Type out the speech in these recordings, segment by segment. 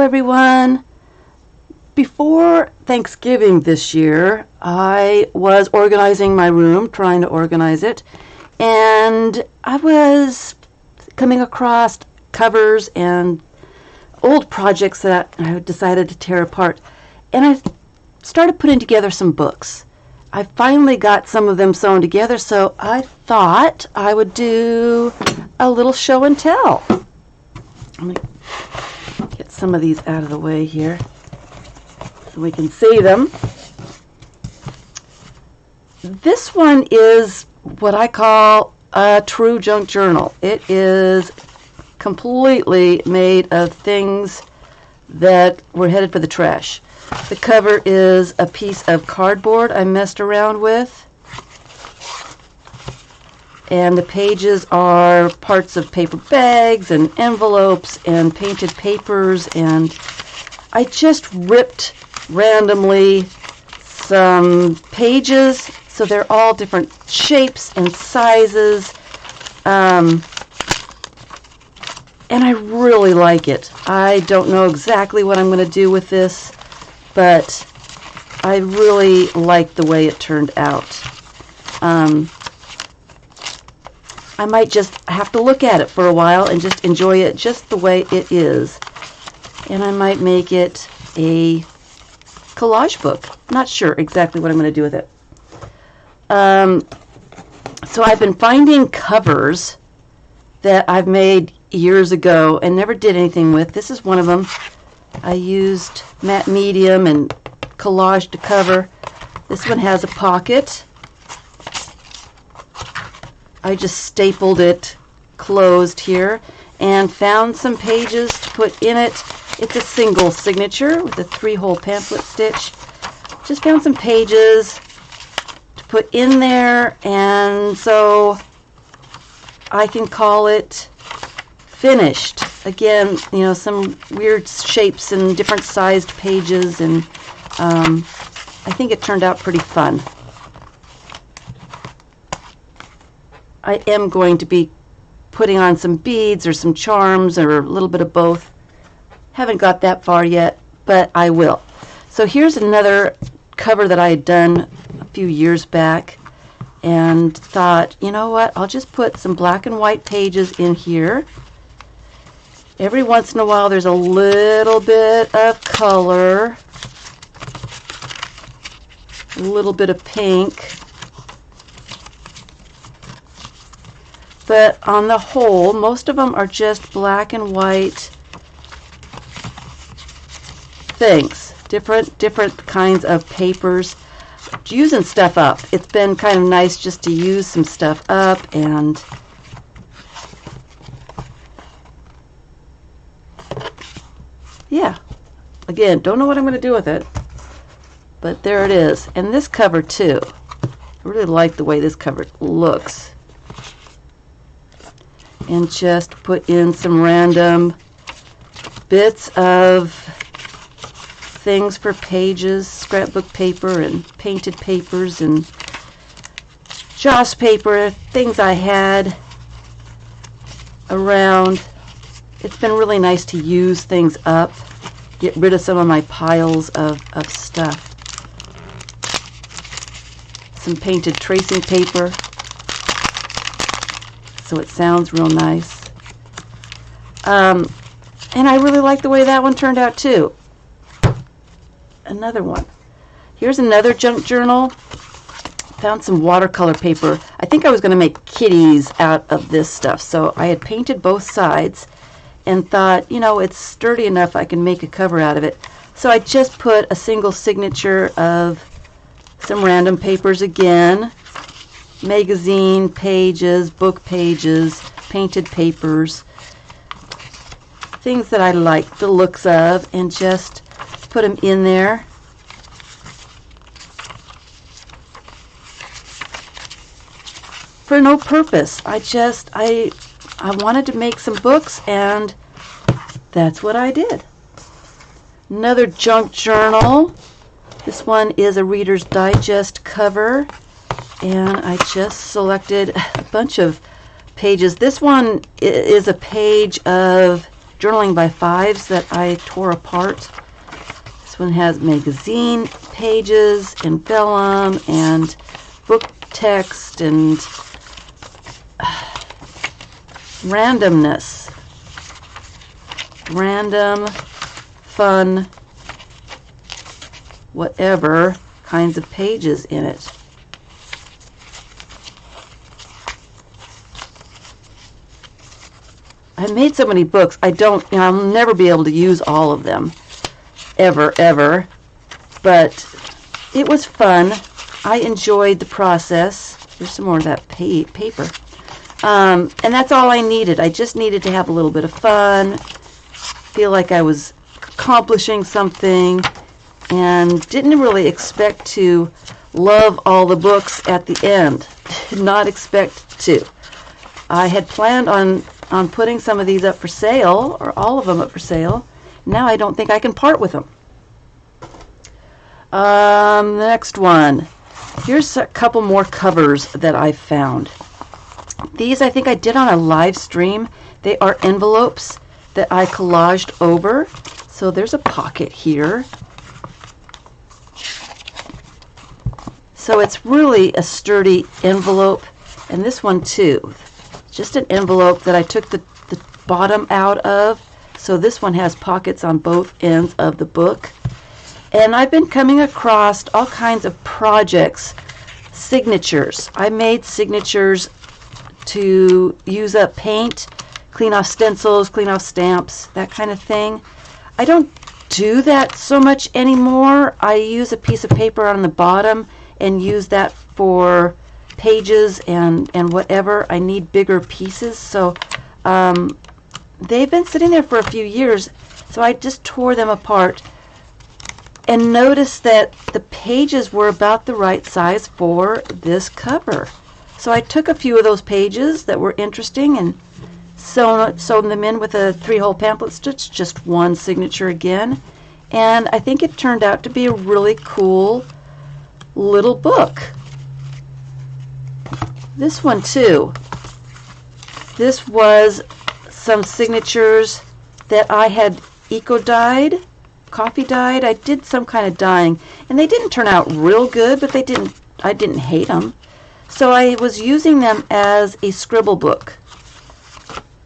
everyone. Before Thanksgiving this year, I was organizing my room, trying to organize it, and I was coming across covers and old projects that I decided to tear apart, and I started putting together some books. I finally got some of them sewn together, so I thought I would do a little show and tell. Let me get some of these out of the way here so we can see them. This one is what I call a true junk journal. It is completely made of things that were headed for the trash. The cover is a piece of cardboard I messed around with, and the pages are parts of paper bags and envelopes and painted papers, and I just ripped randomly some pages so they're all different shapes and sizes, and I really like it. I don't know exactly what I'm going to do with this, but I really like the way it turned out. I might just have to look at it for a while and just enjoy it just the way it is. And I might make it a collage book. Not sure exactly what I'm going to do with it. So I've been finding covers that I've made years ago and never did anything with. This is one of them. I used matte medium and collage to cover. This one has a pocket. I just stapled it closed here and found some pages to put in it. It's a single signature with a 3-hole pamphlet stitch. Just found some pages to put in there, and so I can call it finished. Again, you know, some weird shapes and different sized pages, and I think it turned out pretty fun. I am going to be putting on some beads or some charms or a little bit of both. Haven't got that far yet, but I will. So here's another cover that I had done a few years back and thought, you know what, I'll just put some black and white pages in here. Every once in a while there's a little bit of color, a little bit of pink, but on the whole most of them are just black and white things, different kinds of papers. Using stuff up. It's been kind of nice just to use some stuff up, and yeah, again, don't know what I'm going to do with it, but there it is. And this cover too, I really like the way this cover looks. And just put in some random bits of things for pages, scrapbook paper and painted papers and joss paper, things I had around. It's been really nice to use things up, get rid of some of my piles of stuff. Some painted tracing paper, so it sounds real nice. And I really like the way that one turned out too. Another one. Here's another junk journal. Found some watercolor paper. I think I was going to make kitties out of this stuff, so I had painted both sides and thought, you know, it's sturdy enough I can make a cover out of it. So I just put a single signature of some random papers again, magazine pages, book pages, painted papers, things that I like the looks of, and just put them in there. For no purpose. I wanted to make some books, and that's what I did. Another junk journal. This one is a Reader's Digest cover, and I just selected a bunch of pages. This one is a page of journaling by fives that I tore apart. This one has magazine pages and vellum and book text and randomness. Random, fun, whatever kinds of pages in it. I made so many books, I'll never be able to use all of them. Ever. But it was fun. I enjoyed the process. Here's some more of that paper. And that's all I needed. I just needed to have a little bit of fun, feel like I was accomplishing something, and didn't really expect to love all the books at the end. Did not expect to. I had planned on putting some of these up for sale, or all of them up for sale. Now I don't think I can part with them. The next one. Here's a couple more covers that I found. These I think I did on a live stream. They are envelopes that I collaged over. So there's a pocket here. So it's really a sturdy envelope. And this one too. Just an envelope that I took the bottom out of. So this one has pockets on both ends of the book. And I've been coming across all kinds of projects, signatures. I made signatures to use up paint, clean off stencils, clean off stamps, that kind of thing. I don't do that so much anymore. I use a piece of paper on the bottom and use that for pages and whatever. I need bigger pieces, so they've been sitting there for a few years, so I just tore them apart and noticed that the pages were about the right size for this cover. So I took a few of those pages that were interesting and sewn them in with a 3-hole pamphlet stitch, just one signature again, and I think it turned out to be a really cool little book. This one too. This was some signatures that I had eco-dyed, coffee dyed. I did some kind of dyeing, and they didn't turn out real good, but I didn't hate them. So I was using them as a scribble book,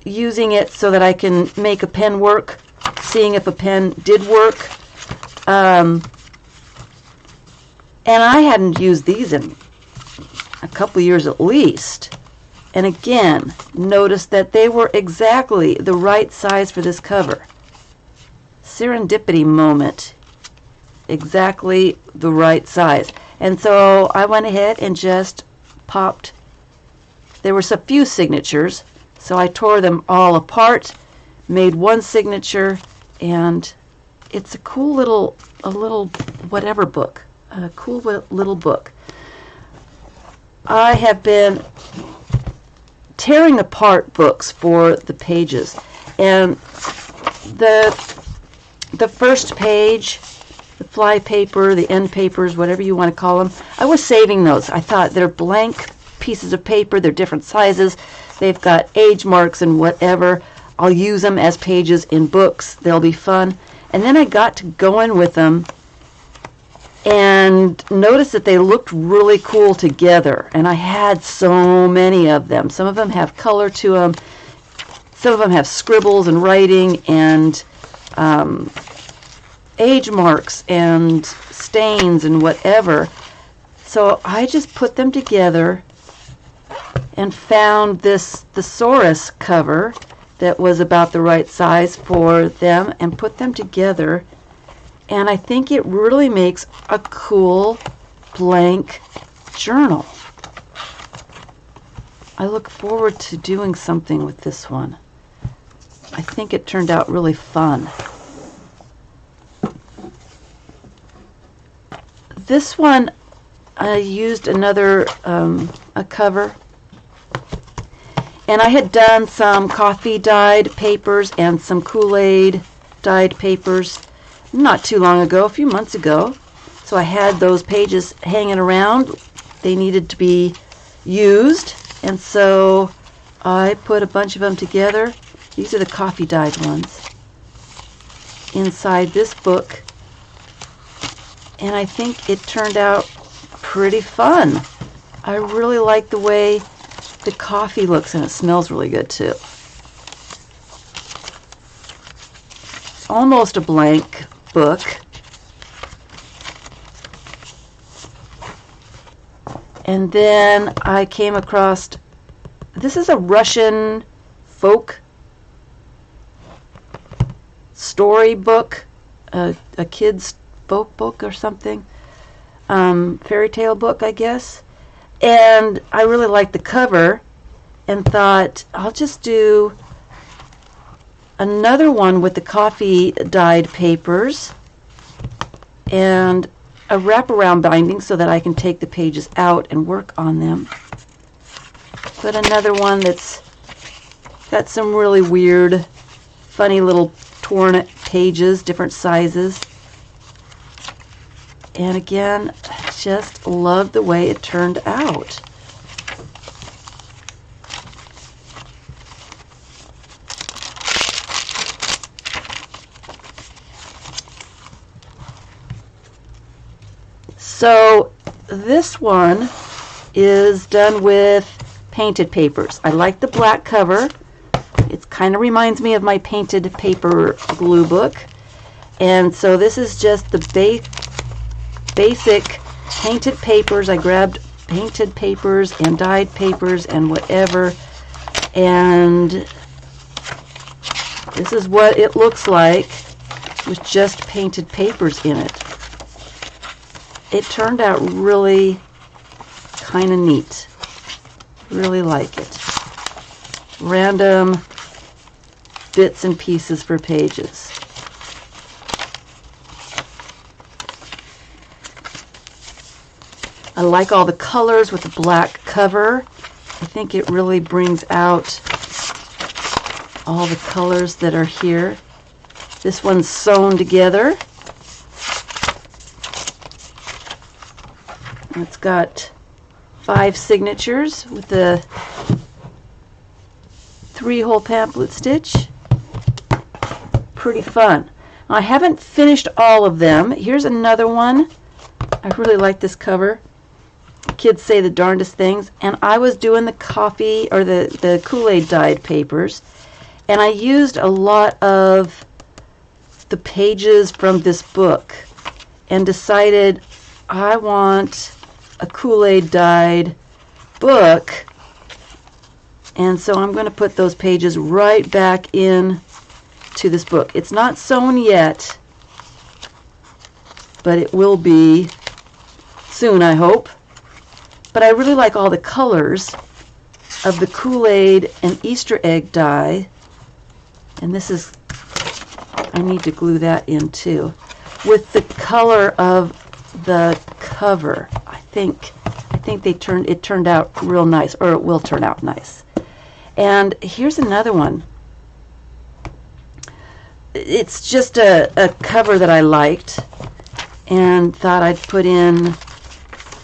using it so that I can make a pen work, seeing if a pen did work. And I hadn't used these in a couple years at least. And again, noticed that they were exactly the right size for this cover. Serendipity moment. Exactly the right size. And so I went ahead and just popped. There were a few signatures, so I tore them all apart, made one signature, and it's a cool little whatever book. A cool little book. I have been tearing apart books for the pages, and the first page, the fly paper, the end papers, whatever you want to call them, I was saving those. I thought they're blank pieces of paper, they're different sizes, they've got age marks and whatever. I'll use them as pages in books, they'll be fun. And then I got to going with them and noticed that they looked really cool together, and I had so many of them. Some of them have color to them, some of them have scribbles and writing and age marks and stains and whatever. So I just put them together and found this thesaurus cover that was about the right size for them and put them together. And I think it really makes a cool blank journal. I look forward to doing something with this one. I think it turned out really fun. This one, I used another a cover, and I had done some coffee dyed papers and some Kool-Aid dyed papers not too long ago, a few months ago. So I had those pages hanging around. They needed to be used, and so I put a bunch of them together. These are the coffee dyed ones. inside this book, and I think it turned out pretty fun. I really like the way the coffee looks, and it smells really good too. It's almost a blank book. And then I came across, this is a Russian folk storybook, a kid's folk book or something, fairy tale book, I guess. And I really liked the cover and thought, I'll just do another one with the coffee dyed papers and a wraparound binding so that I can take the pages out and work on them. But another one that's got some really weird, funny little torn pages, different sizes. And again, I just love the way it turned out. So this one is done with painted papers. I like the black cover. It kind of reminds me of my painted paper glue book. And so this is just the basic painted papers. I grabbed painted papers and dyed papers and whatever. And this is what it looks like with just painted papers in it. It turned out really kind of neat. Really like it. Random bits and pieces for pages. I like all the colors with the black cover. I think it really brings out all the colors that are here. This one's sewn together. It's got 5 signatures with the 3-hole pamphlet stitch. Pretty fun. I haven't finished all of them. Here's another one. I really like this cover. Kids say the darndest things. And I was doing the coffee or the Kool-Aid dyed papers, and I used a lot of the pages from this book and decided I want a Kool-Aid dyed book, and so I'm going to put those pages right back in to this book. It's not sewn yet, but it will be soon, I hope. But I really like all the colors of the Kool-Aid and Easter egg dye, and this is, I need to glue that in too, with the color of the cover. I think it turned out real nice, or it will turn out nice. And here's another one. It's just a cover that I liked and thought I'd put in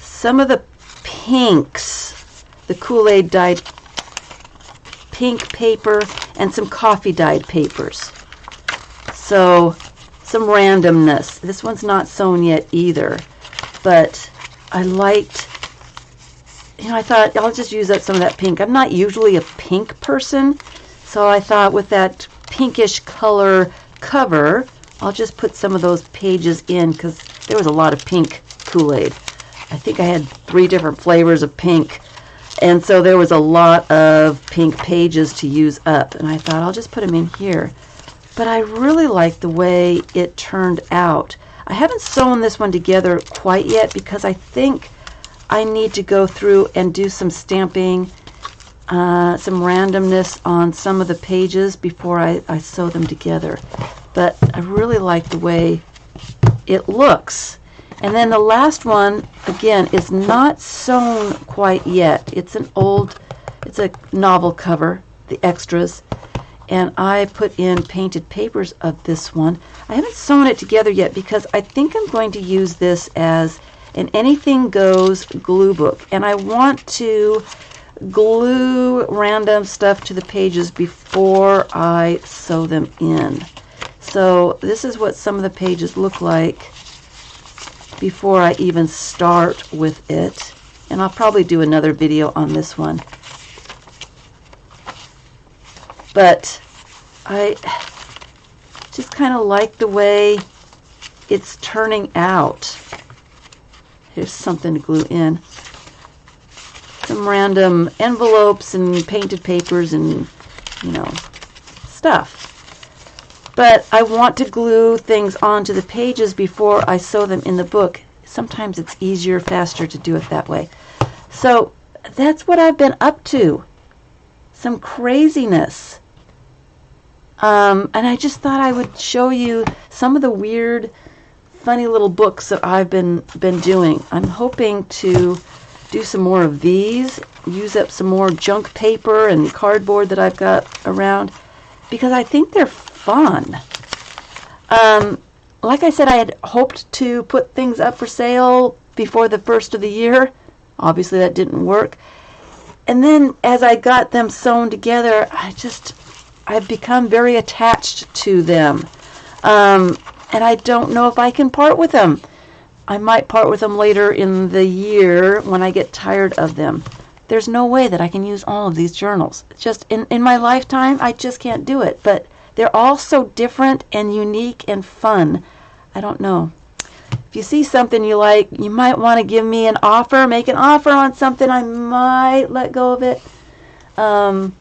some of the pinks, the Kool-Aid dyed pink paper and some coffee dyed papers. So some randomness. This one's not sewn yet either, but I liked, I thought I'll just use up some of that pink. I'm not usually a pink person, so I thought with that pinkish color cover, I'll just put some of those pages in because there was a lot of pink Kool-Aid. I think I had 3 different flavors of pink, and so there was a lot of pink pages to use up, and I thought I'll just put them in here. But I really like the way it turned out. I haven't sewn this one together quite yet because I think I need to go through and do some stamping, some randomness on some of the pages before I sew them together. But I really like the way it looks. And then the last one, again, is not sewn quite yet. It's a novel cover, the extras. And I put in painted papers of this one. I haven't sewn it together yet because I think I'm going to use this as an anything goes glue book. And I want to glue random stuff to the pages before I sew them in. So this is what some of the pages look like before I even start with it. And I'll probably do another video on this one. But I just kind of like the way it's turning out. Here's something to glue in. Some random envelopes and painted papers and, stuff. But I want to glue things onto the pages before I sew them in the book. Sometimes it's easier, faster to do it that way. So that's what I've been up to. Some craziness. And I just thought I would show you some of the weird, funny little books that I've been doing. I'm hoping to do some more of these, use up some more junk paper and cardboard that I've got around, because I think they're fun. Like I said, I had hoped to put things up for sale before the first of the year. Obviously that didn't work. And then as I got them sewn together, I've become very attached to them. And I don't know if I can part with them. I might part with them later in the year when I get tired of them. There's no way that I can use all of these journals. Just in my lifetime, I just can't do it. But they're all so different and unique and fun. I don't know. If you see something you like, you might want to give me an offer, make an offer on something. I might let go of it. So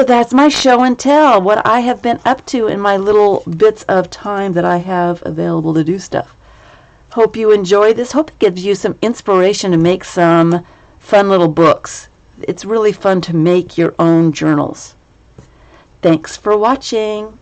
that's my show and tell, what I have been up to in my little bits of time that I have available to do stuff. Hope you enjoy this. Hope it gives you some inspiration to make some fun little books. It's really fun to make your own journals. Thanks for watching.